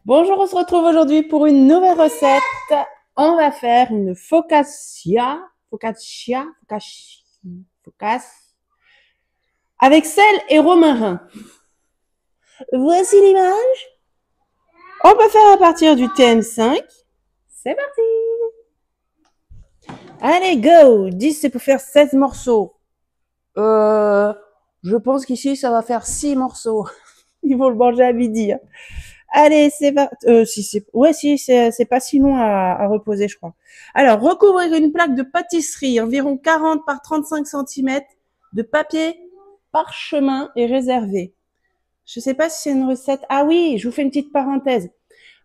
Bonjour, on se retrouve aujourd'hui pour une nouvelle recette. On va faire une focaccia avec sel et romarin. Voici l'image. On peut faire à partir du TM5. C'est parti. Allez, go. 10, c'est pour faire 16 morceaux. Je pense qu'ici, ça va faire 6 morceaux. Il faut le manger à midi. Allez, c'est parti. Si, c'est pas si long à reposer, je crois. Alors, recouvrir une plaque de pâtisserie environ 40 par 35 cm de papier parchemin et réservé. Je sais pas si c'est une recette. Ah oui, je vous fais une petite parenthèse.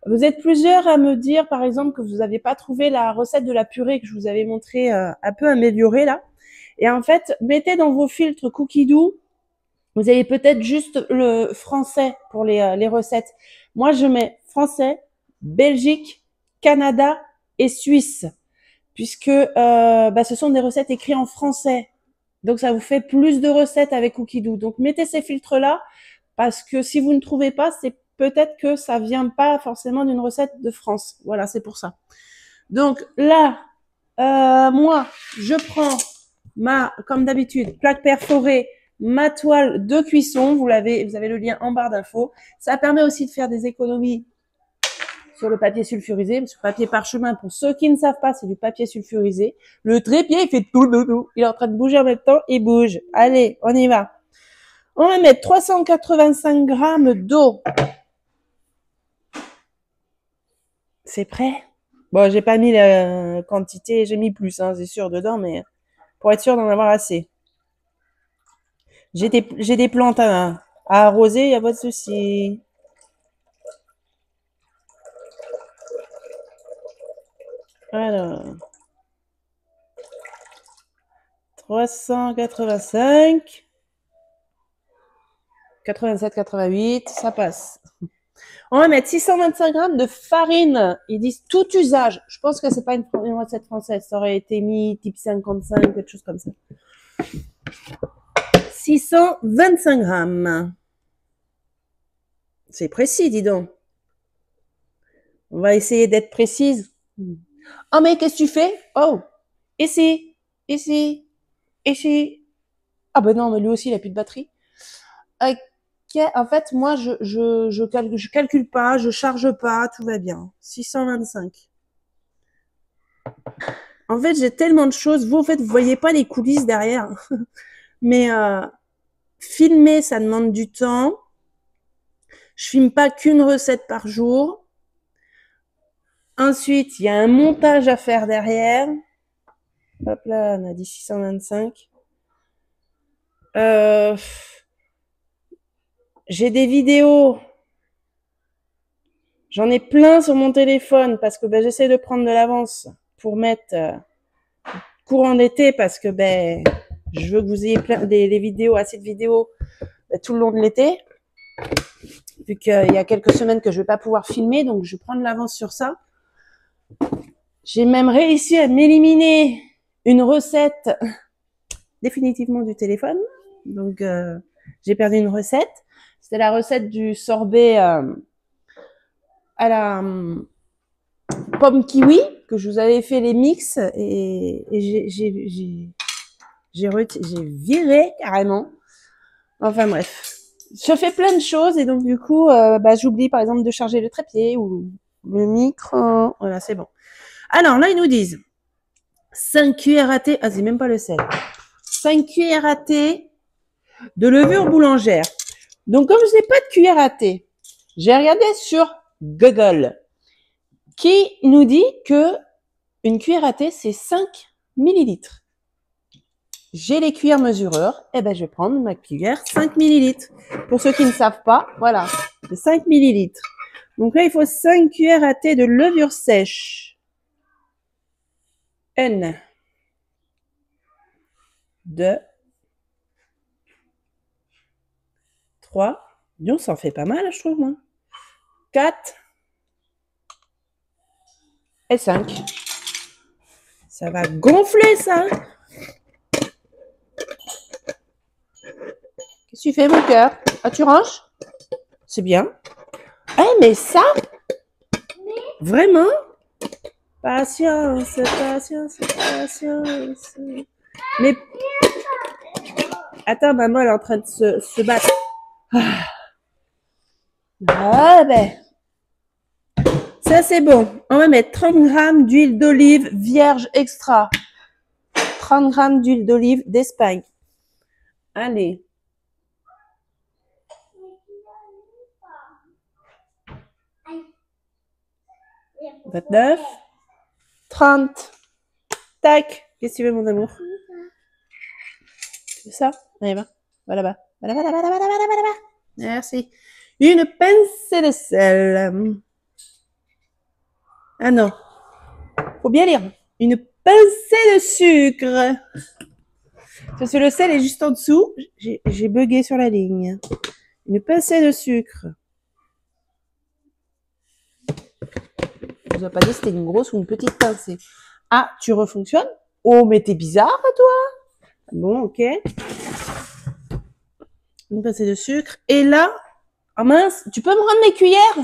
Vous êtes plusieurs à me dire, par exemple, que vous n'avez pas trouvé la recette de la purée que je vous avais montrée un peu améliorée là. Et en fait, mettez dans vos filtres Cookie Dough. Vous avez peut-être juste le français pour les recettes. Moi, je mets français, Belgique, Canada et Suisse, puisque ce sont des recettes écrites en français. Donc, ça vous fait plus de recettes avec Cookie Dough. Donc, mettez ces filtres-là, parce que si vous ne trouvez pas, c'est peut-être que ça vient pas forcément d'une recette de France. Voilà, c'est pour ça. Donc là, moi, je prends comme d'habitude, plaque perforée, ma toile de cuisson. Vous avez le lien en barre d'infos. Ça permet aussi de faire des économies sur le papier sulfurisé, sur le papier parchemin. Pour ceux qui ne savent pas, c'est du papier sulfurisé. Le trépied, il fait tout. Il est en train de bouger en même temps, il bouge. Allez, on y va. On va mettre 385 grammes d'eau. C'est prêt? Bon, j'ai pas mis la quantité, j'ai mis plus, hein, c'est sûr, dedans, mais pour être sûr d'en avoir assez. J'ai des plantes à arroser, il n'y a pas de souci. Alors, 385, 87, 88, ça passe. On va mettre 625 grammes de farine. Ils disent tout usage. Je pense que c'est pas une recette française. Ça aurait été mis type 55, quelque chose comme ça. 625 grammes. C'est précis, dis donc. On va essayer d'être précise. Oh, mais qu'est-ce que tu fais? Oh, ici, ici, ici. Ah ben non, mais lui aussi, il a plus de batterie. Ok, en fait, moi, je calcule pas, je charge pas, tout va bien. 625. En fait, j'ai tellement de choses. Vous, en fait, vous voyez pas les coulisses derrière. Mais filmer, ça demande du temps. Je filme pas qu'une recette par jour. Ensuite, il y a un montage à faire derrière. Hop là, on a dit 625. J'ai des vidéos. J'en ai plein sur mon téléphone parce que j'essaie de prendre de l'avance pour mettre courant d'été parce que je veux que vous ayez plein des vidéos, assez de vidéos tout le long de l'été. Vu qu'il y a quelques semaines que je vais pas pouvoir filmer, donc je prends de l'avance sur ça. J'ai même réussi à m'éliminer une recette définitivement du téléphone. Donc j'ai perdu une recette. C'était la recette du sorbet à la pomme kiwi que je vous avais fait les mix et j'ai viré carrément. Enfin bref, je fais plein de choses et donc du coup j'oublie par exemple de charger le trépied ou le micro. Voilà, c'est bon. Alors là ils nous disent 5 cuillères à thé, ah c'est même pas le sel. 5 cuillères à thé de levure boulangère. Donc comme je n'ai pas de cuillère à thé, j'ai regardé sur Google qui nous dit que une cuillère à thé c'est 5 millilitres. J'ai les cuillères mesureurs, et je vais prendre ma cuillère 5 millilitres. Pour ceux qui ne savent pas, voilà, c'est 5 millilitres. Donc là il faut 5 cuillères à thé de levure sèche. 1, 2, 3, disons ça en fait pas mal je trouve moi. 4 et 5. Ça va gonfler ça. Qu'est-ce que tu fais mon cœur? Ah tu ranges? C'est bien. Eh mais ça, Vraiment? Patience, patience, patience. Mais attends, maman, elle est en train de se battre. Ah ben, ça c'est bon. On va mettre 30 grammes d'huile d'olive vierge extra. 30 grammes d'huile d'olive d'Espagne. Allez. « 29, 30. Tac. Qu'est-ce que tu veux, mon amour? C'est ça? Allez, va. Va là-bas. Va là-bas, là-bas, là-bas, là-bas, là-bas, là-bas. Merci. Une pincée de sel. Ah non. Faut bien lire. Une pincée de sucre. Parce que le sel est juste en dessous. J'ai bugué sur la ligne. Une pincée de sucre. Je vous ai pas dit si c'était une grosse ou une petite pincée. Ah, tu refonctionnes? Oh, mais t'es bizarre, toi. Bon, ok. Une pincée de sucre. Et là, oh mince, tu peux me rendre mes cuillères?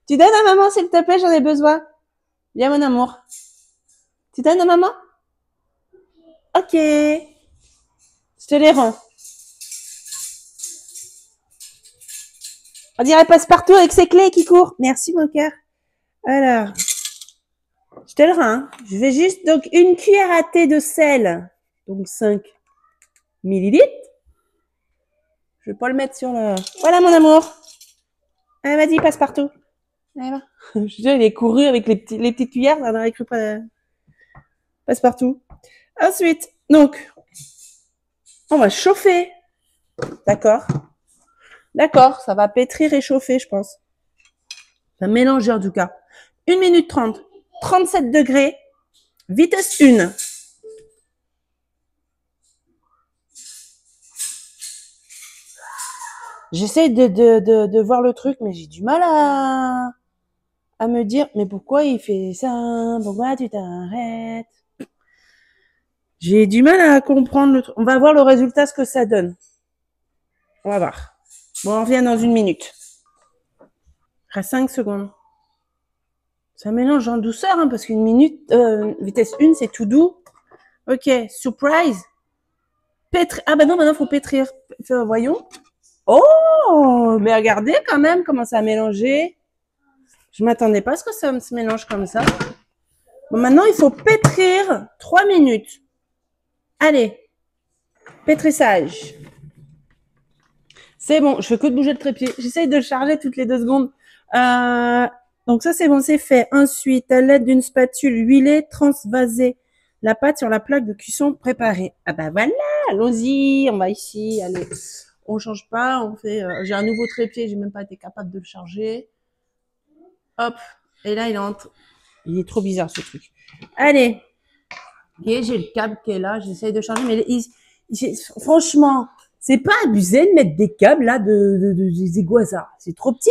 Tu donnes à maman, s'il te plaît, j'en ai besoin. Viens, mon amour. Tu donnes à maman? Ok. Je te les rends. On dirait Passe-Partout avec ses clés qui court. Merci, mon cœur. Alors, je te le rends. Hein. Je vais juste, donc, une cuillère à thé de sel. Donc, 5 millilitres. Je vais pas le mettre sur le... Voilà, mon amour. Allez, vas-y, Passe-Partout. Allez, va. Je suis il est couru avec les petites cuillères. On aurait cru pas... Passe-Partout. Ensuite, donc, on va chauffer. D'accord. D'accord, ça va pétrir et chauffer, je pense. Ça va mélanger, en tout cas. 1 minute 30. 37 degrés. Vitesse 1. J'essaie de voir le truc, mais j'ai du mal à me dire, mais pourquoi il fait ça? Pourquoi tu t'arrêtes? J'ai du mal à comprendre le truc. On va voir le résultat, ce que ça donne. On va voir. Bon, on revient dans 1 minute. Il reste 5 secondes. Ça mélange en douceur, hein, parce qu'une minute, vitesse 1, c'est tout doux. Ok, surprise. Pétrir. Ah ben non, maintenant, faut pétrir. Voyons. Oh, mais regardez quand même comment ça a mélangé. Je m'attendais pas à ce que ça se mélange comme ça. Bon, maintenant, il faut pétrir 3 minutes. Allez, pétrissage. C'est bon, je fais que de bouger le trépied. J'essaye de le charger toutes les 2 secondes. Donc ça, c'est bon, c'est fait. Ensuite, à l'aide d'une spatule huilée, transvaser la pâte sur la plaque de cuisson préparée. Ah bah voilà, allons-y, on va ici, allez. On change pas, on fait... j'ai un nouveau trépied, j'ai même pas été capable de le charger. Hop, et là, il est trop bizarre, ce truc. Allez. Et j'ai le câble qui est là, j'essaye de charger, mais franchement, c'est pas abusé de mettre des câbles là des égouazards. C'est trop petit.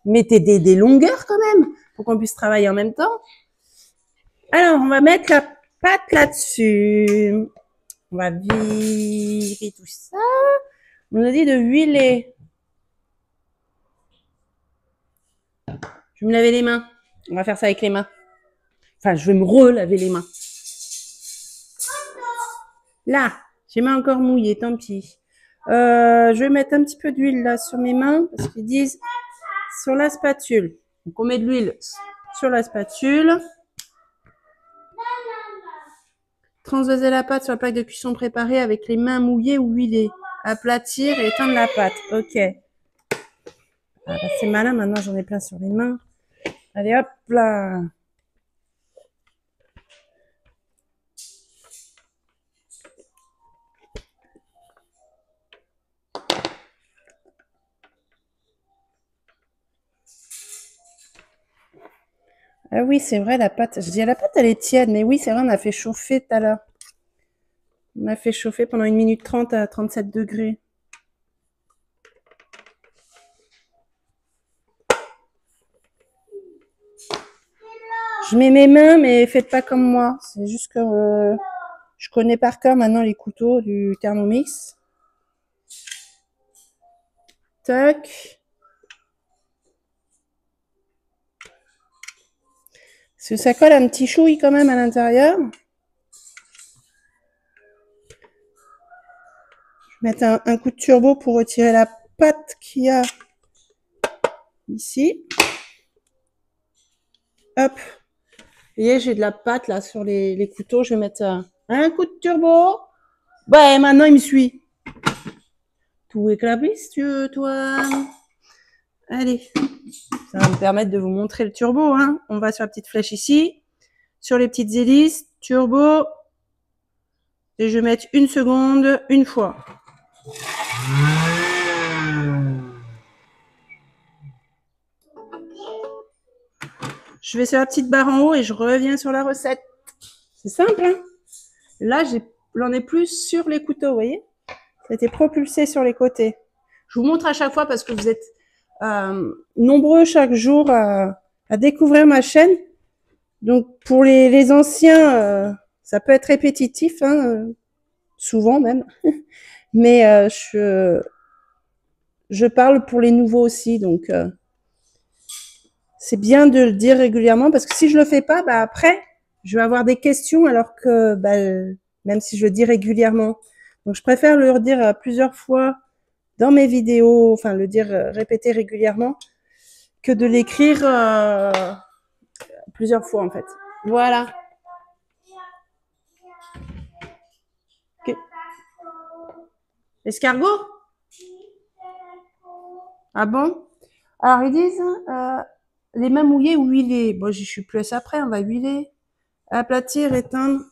Mettez des longueurs quand même pour qu'on puisse travailler en même temps. Alors, on va mettre la pâte là-dessus. On va virer tout ça. On nous a dit de huiler. Je vais me laver les mains. On va faire ça avec les mains. Enfin, je vais me relaver les mains. Là, j'ai mains encore mouillées, tant pis. Je vais mettre un petit peu d'huile là sur mes mains parce qu'ils disent sur la spatule. Donc on met de l'huile sur la spatule. Transvaser la pâte sur la plaque de cuisson préparée avec les mains mouillées ou huilées. Aplatir et éteindre la pâte. Ok. Ah bah c'est malin, maintenant j'en ai plein sur les mains. Allez hop là. Ah oui, c'est vrai, la pâte. Je dis, la pâte, elle est tiède. Mais oui, c'est vrai, on a fait chauffer tout à l'heure. On a fait chauffer pendant 1 minute 30 à 37 degrés. Je mets mes mains, mais faites pas comme moi. C'est juste que je connais par cœur maintenant les couteaux du Thermomix. Tac. Parce que ça colle un petit chouille quand même à l'intérieur. Je vais mettre un coup de turbo pour retirer la pâte qu'il y a ici. Hop. Vous voyez, j'ai de la pâte là sur les couteaux. Je vais mettre un coup de turbo. Ouais, maintenant il me suit. Tout éclaboussé, si tu veux, toi. Allez. Ça va me permettre de vous montrer le turbo. Hein. On va sur la petite flèche ici. Sur les petites hélices. Turbo. Et je vais mettre 1 seconde, une fois. Je vais sur la petite barre en haut et je reviens sur la recette. C'est simple, hein. Là, j'en ai plus sur les couteaux, vous voyez. Ça a été propulsé sur les côtés. Je vous montre à chaque fois parce que vous êtes nombreux chaque jour à découvrir ma chaîne. Donc, pour les anciens, ça peut être répétitif, hein, souvent même. Mais je parle pour les nouveaux aussi, donc c'est bien de le dire régulièrement parce que si je le fais pas, bah après, je vais avoir des questions alors que même si je le dis régulièrement. Donc je préfère le redire plusieurs fois dans mes vidéos, enfin le dire répéter régulièrement que de l'écrire plusieurs fois en fait. Voilà. Okay. Escargot? Ah bon? Alors ils disent les mains mouillées ou huilées. Bon, je suis plus après, on va huiler. Aplatir, éteindre.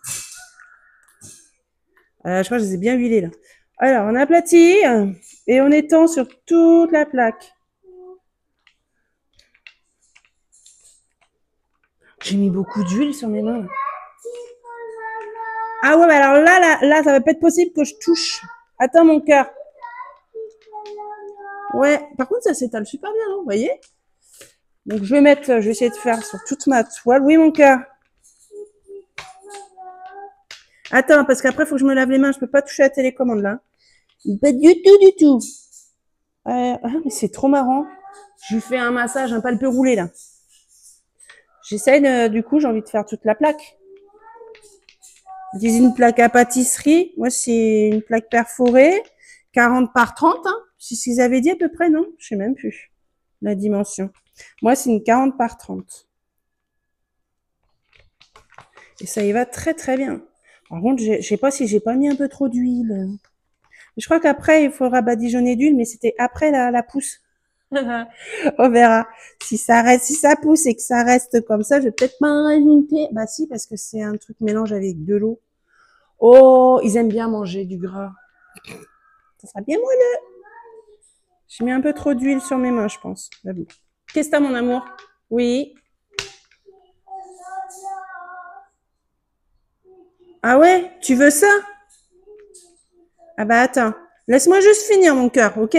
Je crois que je les ai bien huilés là. Alors, on aplatit et on étend sur toute la plaque. J'ai mis beaucoup d'huile sur mes mains. Ah ouais, mais alors là, ça va pas être possible que je touche. Attends, mon cœur. Ouais, par contre, ça s'étale super bien, hein, vous voyez? Donc, je vais essayer de faire sur toute ma toile. Oui, mon cœur. Attends, parce qu'après, il faut que je me lave les mains. Je peux pas toucher la télécommande, là. Pas du tout, du tout. Ah, mais c'est trop marrant. Je lui fais un massage un peu roulé, là. J'essaye, du coup, j'ai envie de faire toute la plaque. Ils disent une plaque à pâtisserie. Moi, c'est une plaque perforée. 40 par 30, hein. C'est ce qu'ils avaient dit à peu près, non? Je sais même plus la dimension. Moi, c'est une 40 par 30. Et ça y va très, très bien. Par contre, je sais pas si j'ai pas mis un peu trop d'huile. Je crois qu'après, il faudra badigeonner d'huile, mais c'était après la pousse. On verra. Si ça pousse et que ça reste comme ça, je vais peut-être pas en rajouter. Bah si, parce que c'est un truc mélange avec de l'eau. Oh, ils aiment bien manger du gras. Ça sera bien moelleux. J'ai mis un peu trop d'huile sur mes mains, je pense. Qu'est-ce que t'as, mon amour? Oui. Ah ouais? Tu veux ça? Ah bah attends. Laisse-moi juste finir, mon cœur, ok?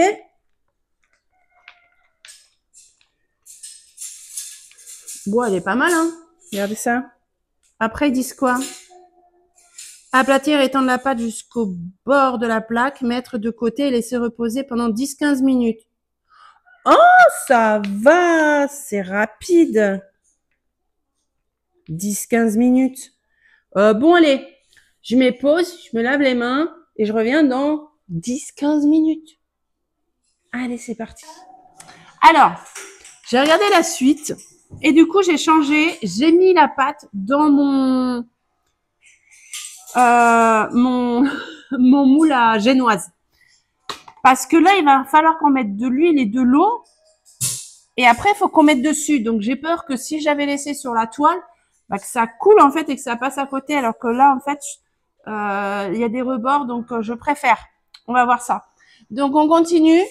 Bon, elle est pas mal, hein? Regardez ça. Après, ils disent quoi? Aplatir et étendre la pâte jusqu'au bord de la plaque, mettre de côté et laisser reposer pendant 10-15 minutes. Oh, ça va, c'est rapide. 10-15 minutes. Bon, allez, je mets pause, je me lave les mains et je reviens dans 10-15 minutes. Allez, c'est parti. Alors, j'ai regardé la suite et du coup, j'ai changé. J'ai mis la pâte dans mon moule à génoise. Parce que là, il va falloir qu'on mette de l'huile et de l'eau. Et après, il faut qu'on mette dessus. Donc, j'ai peur que si j'avais laissé sur la toile, bah, que ça coule en fait et que ça passe à côté. Alors que là, en fait, il y a des rebords. Donc, je préfère. On va voir ça. Donc, on continue.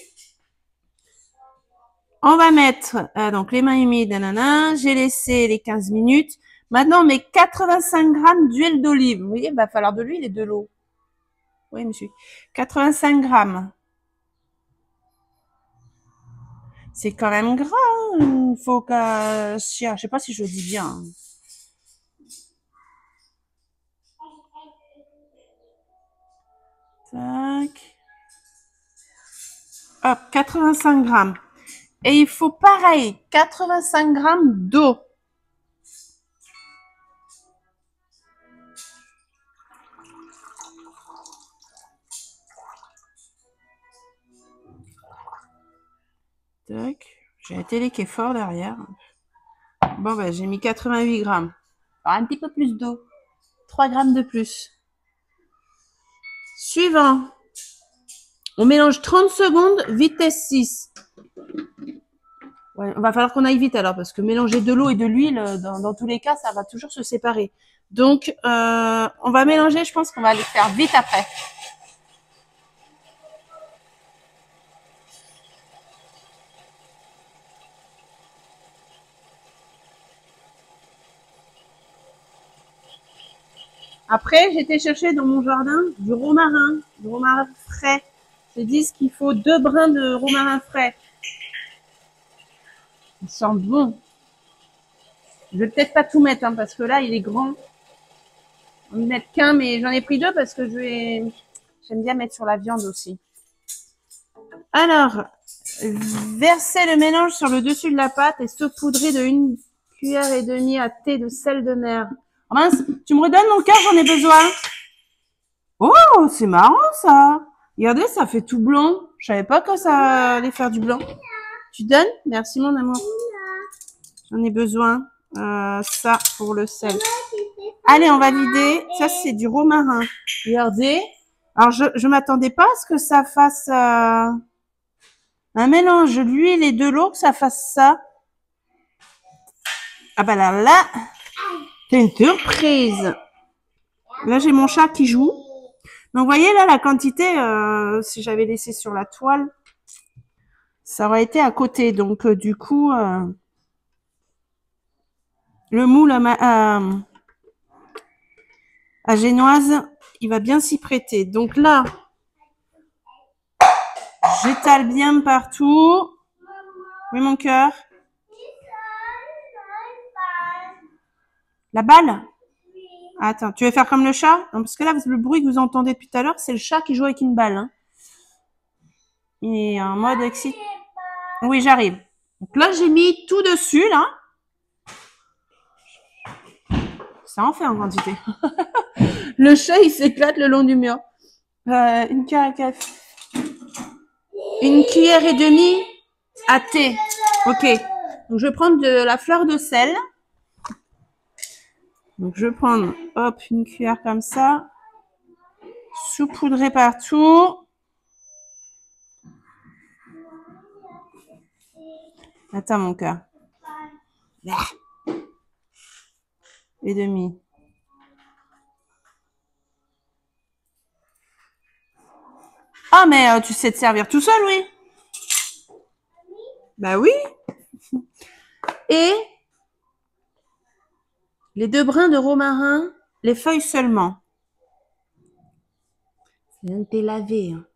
On va mettre donc les mains humides. Nanana. J'ai laissé les 15 minutes. Maintenant, on met 85 grammes d'huile d'olive. Vous voyez, il va falloir de l'huile et de l'eau. Oui, monsieur. 85 grammes. C'est quand même gras. Hein. Faut que, je sais pas si je le dis bien. Tac. Hop, 85 grammes. Et il faut pareil, 85 grammes d'eau. Tac. J'ai la télé qui est fort derrière. Bon, bah, j'ai mis 88 grammes. Alors, un petit peu plus d'eau. 3 grammes de plus. Suivant. On mélange 30 secondes, vitesse 6. Ouais, va falloir qu'on aille vite alors, parce que mélanger de l'eau et de l'huile, dans tous les cas, ça va toujours se séparer. Donc, on va mélanger, je pense qu'on va aller faire vite après. Après, j'ai été chercher dans mon jardin du romarin frais. Ils disent qu'il faut 2 brins de romarin frais. Il sent bon. Je vais peut-être pas tout mettre, hein, parce que là, il est grand. On va mettre qu'un, mais j'en ai pris 2 parce que j'aime bien mettre sur la viande aussi. Alors, versez le mélange sur le dessus de la pâte et saupoudrez de 1,5 cuillère à thé de sel de mer. Oh mince, tu me redonnes mon cœur, j'en ai besoin. Oh, c'est marrant ça. Regardez, ça fait tout blanc. Je savais pas que ça allait faire du blanc. Tu donnes? Merci mon amour. J'en ai besoin. Ça pour le sel. Allez, on va vider. Ça, c'est du romarin. Regardez. Alors, je m'attendais pas à ce que ça fasse un mélange d'huile et de l'eau, que ça fasse ça. Ah bah là, c'est une surprise. Là, j'ai mon chat qui joue. Donc, vous voyez là la quantité, si j'avais laissé sur la toile, ça aurait été à côté. Donc, du coup, le moule à génoise, il va bien s'y prêter. Donc là, j'étale bien partout. Oui, mon cœur. La balle? Attends, tu veux faire comme le chat? Non, parce que là, le bruit que vous entendez depuis tout à l'heure, c'est le chat qui joue avec une balle. Hein. Il est en mode excité. Oui, j'arrive. Donc là, j'ai mis tout dessus, là. Ça en fait en quantité. Le chat, il s'éclate le long du mur. Une cuillère à café. 1,5 cuillère à thé. Ok. Donc, je vais prendre de la fleur de sel. Donc, je vais prendre, hop, 1 cuillère comme ça. Saupoudrer partout. Attends, mon cœur. Et demi. Ah, mais tu sais te servir tout seul, oui. Bah oui. Et les 2 brins de romarin, les feuilles seulement. C'est un thé lavé. Hein.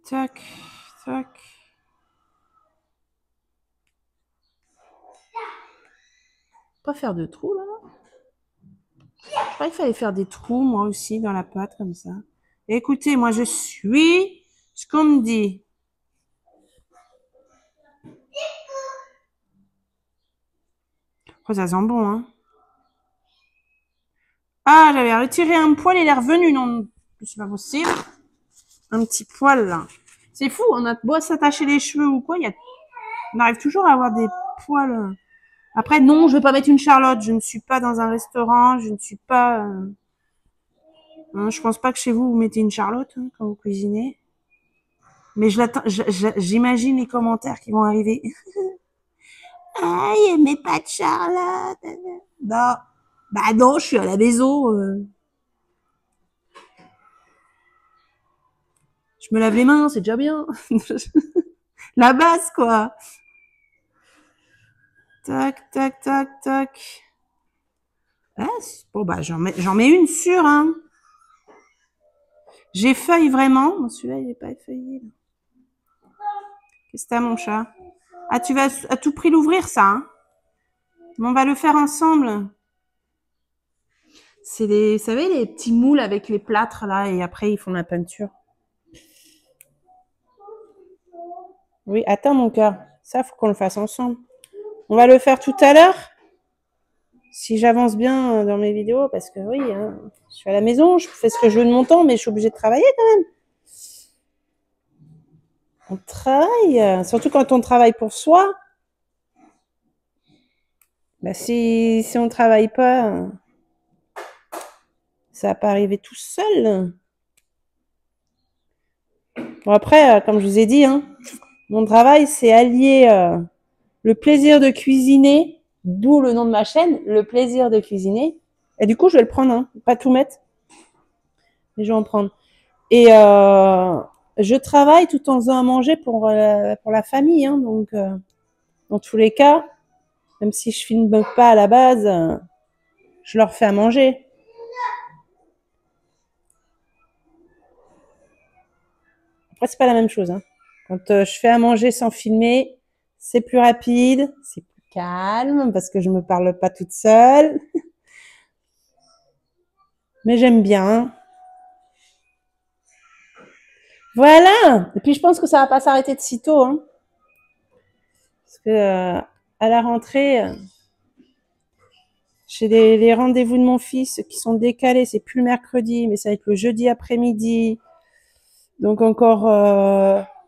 Tac, tac. Pas faire de trous, là. Je crois qu'il fallait faire des trous, moi aussi, dans la pâte, comme ça. Écoutez, moi, je suis ce qu'on me dit. Oh, ça sent bon, hein. Ah, j'avais retiré un poil, il est revenu. Non, c'est pas possible. Un petit poil, là. C'est fou, on a beau s'attacher les cheveux ou quoi, on arrive toujours à avoir des poils. Après, non, je vais pas mettre une Charlotte. Je ne suis pas dans un restaurant. Je ne suis pas... Hein, je pense pas que chez vous, vous mettez une Charlotte hein, quand vous cuisinez. Mais j'imagine les commentaires qui vont arriver. Ah, il met pas de Charlotte. Non. Bah non, je suis à la maison. Je me lave les mains, c'est déjà bien. La base, quoi. Tac, tac, tac, tac. Ah, bon, bah, j'en mets une sûre, hein. J'ai feuille vraiment. Bon, celui-là, il est pas effeuillé. Qu'est-ce que t'as, mon chat? Ah, tu vas à tout prix l'ouvrir, ça, hein. On va le faire ensemble. C'est vous savez, les petits moules avec les plâtres, là, et après, ils font la peinture. Oui, attends, mon cœur. Ça, faut qu'on le fasse ensemble. On va le faire tout à l'heure. Si j'avance bien dans mes vidéos, parce que oui, hein, je suis à la maison, je fais ce que je veux de mon temps, mais je suis obligée de travailler quand même. On travaille, surtout quand on travaille pour soi. Bah, si on travaille pas, ça va pas arriver tout seul. Bon, après, comme je vous ai dit, hein, mon travail, c'est allier le plaisir de cuisiner, d'où le nom de ma chaîne, le plaisir de cuisiner. Et du coup, je vais le prendre, hein, pas tout mettre, mais je vais en prendre. Et je travaille tout en faisant à manger pour la famille, hein, donc dans tous les cas, même si je filme pas à la base, je leur fais à manger. Après, c'est pas la même chose, hein. Quand je fais à manger sans filmer, c'est plus rapide, c'est plus calme parce que je me parle pas toute seule. Mais j'aime bien. Voilà. Et puis je pense que ça va pas s'arrêter de sitôt, hein. Parce que à la rentrée, j'ai les rendez-vous de mon fils qui sont décalés. C'est plus le mercredi, mais ça va être le jeudi après-midi. Donc encore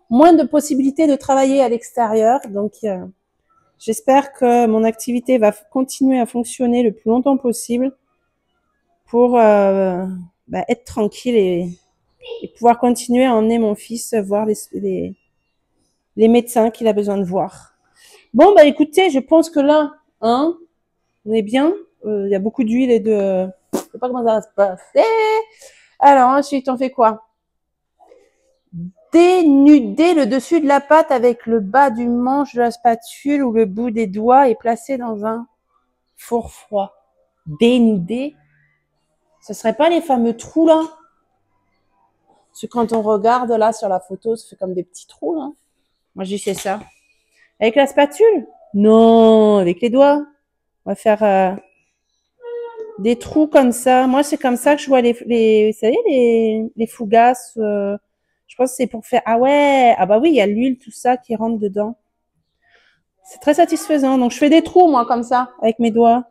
moins de possibilités de travailler à l'extérieur. Donc j'espère que mon activité va continuer à fonctionner le plus longtemps possible pour être tranquille et pouvoir continuer à emmener mon fils voir les médecins qu'il a besoin de voir. Bon, bah écoutez, je pense que là, hein, on est bien. Il y a beaucoup d'huile et de... Je sais pas comment ça va se passer. Alors ensuite, on fait quoi? Dénuder le dessus de la pâte avec le bas du manche de la spatule ou le bout des doigts et placer dans un four froid. Dénuder, ce serait pas les fameux trous là? Parce que quand on regarde là sur la photo, ça fait comme des petits trous là. Moi, j'ai fait ça. Avec la spatule? Non, avec les doigts. On va faire des trous comme ça. Moi, c'est comme ça que je vois vous savez, les fougasses. Je pense que c'est pour faire. Ah ouais, ah bah oui, il y a l'huile, tout ça qui rentre dedans. C'est très satisfaisant. Donc, je fais des trous, moi, comme ça, avec mes doigts.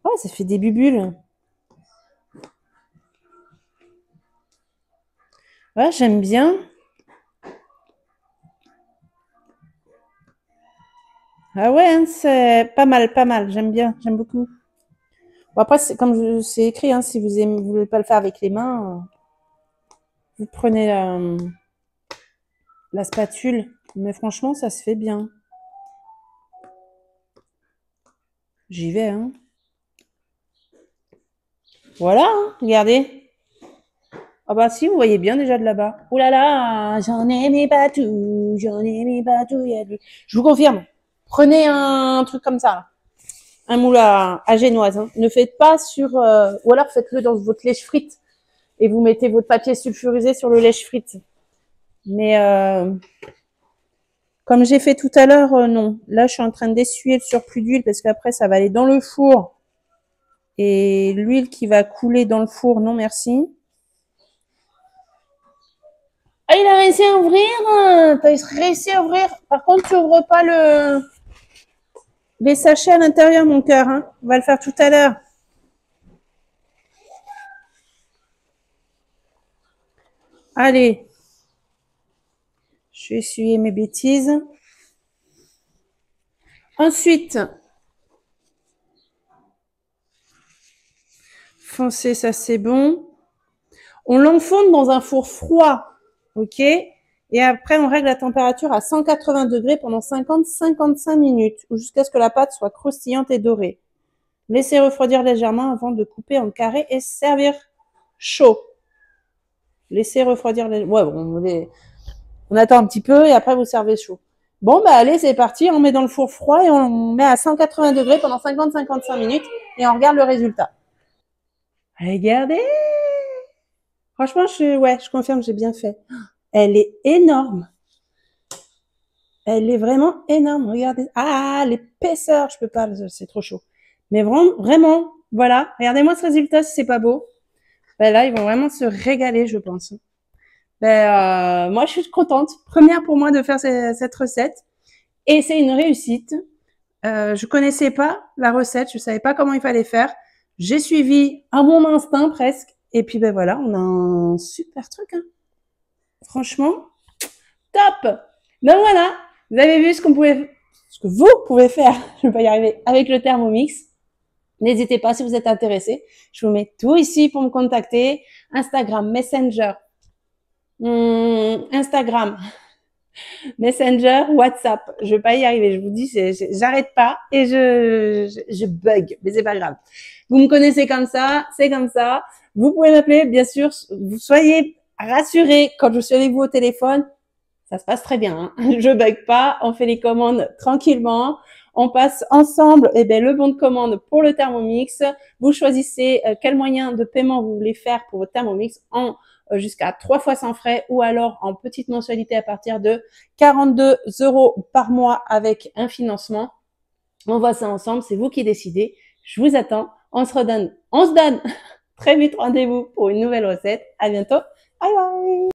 Oh, ça fait des bulles. Ouais, j'aime bien. Ah ouais, hein, c'est pas mal, pas mal. J'aime bien, j'aime beaucoup. Bon, après, comme c'est écrit, hein, si vous voulez pas le faire avec les mains, vous prenez la spatule. Mais franchement, ça se fait bien. J'y vais, hein. Voilà, hein, regardez. Ah bah si, vous voyez bien déjà de là-bas. Ouh là là, j'en ai mis partout, j'en ai mis partout. Je vous confirme. Prenez un truc comme ça, là. Un moule à génoise. Hein. Ne faites pas sur... ou alors faites-le dans votre lèche-frite et vous mettez votre papier sulfurisé sur le lèche-frite. Mais comme j'ai fait tout à l'heure, non. Là, je suis en train d'essuyer le surplus d'huile parce qu'après, ça va aller dans le four. Et l'huile qui va couler dans le four, non merci. Ah, il a réussi à ouvrir. T'as réussi à ouvrir. Par contre, tu ouvres pas les sachets à l'intérieur, mon cœur. Hein. On va le faire tout à l'heure. Allez. Je vais essuyer mes bêtises. Ensuite, foncer, ça c'est bon. On l'enfonce dans un four froid, ok? Et après, on règle la température à 180 degrés pendant 50-55 minutes, ou jusqu'à ce que la pâte soit croustillante et dorée. Laissez refroidir légèrement avant de couper en carré et servir chaud. Laissez refroidir légèrement. Ouais, bon, on attend un petit peu et après vous servez chaud. Bon, bah allez, c'est parti. On met dans le four froid et on met à 180 degrés pendant 50-55 minutes et on regarde le résultat. Regardez! Franchement, je confirme, j'ai bien fait. Elle est énorme. Elle est vraiment énorme. Regardez. Ah, l'épaisseur, je peux pas, c'est trop chaud. Mais vraiment, vraiment, voilà. Regardez-moi ce résultat si c'est pas beau. Ben là, ils vont vraiment se régaler, je pense. Moi, je suis contente. Première pour moi de faire cette recette. Et c'est une réussite. Je connaissais pas la recette. Je savais pas comment il fallait faire. J'ai suivi à mon instinct presque. Et puis, ben voilà, on a un super truc, hein. Franchement, top! Donc voilà, vous avez vu ce que vous pouvez faire, je vais pas y arriver, avec le Thermomix. N'hésitez pas si vous êtes intéressé. Je vous mets tout ici pour me contacter. Instagram, Messenger, Instagram, Messenger, WhatsApp. Je vais pas y arriver. Je vous dis, j'arrête pas et je bug, mais c'est pas grave. Vous me connaissez comme ça, c'est comme ça. Vous pouvez m'appeler, bien sûr. Vous soyez rassurés quand je suis avec vous au téléphone. Ça se passe très bien, hein. Je bug pas. On fait les commandes tranquillement. On passe ensemble, le bon de commande pour le Thermomix. Vous choisissez quel moyen de paiement vous voulez faire pour votre Thermomix en jusqu'à 3 fois sans frais ou alors en petite mensualité à partir de 42 € par mois avec un financement. On voit ça ensemble, c'est vous qui décidez. Je vous attends. On se donne très vite rendez-vous pour une nouvelle recette. À bientôt. Bye bye.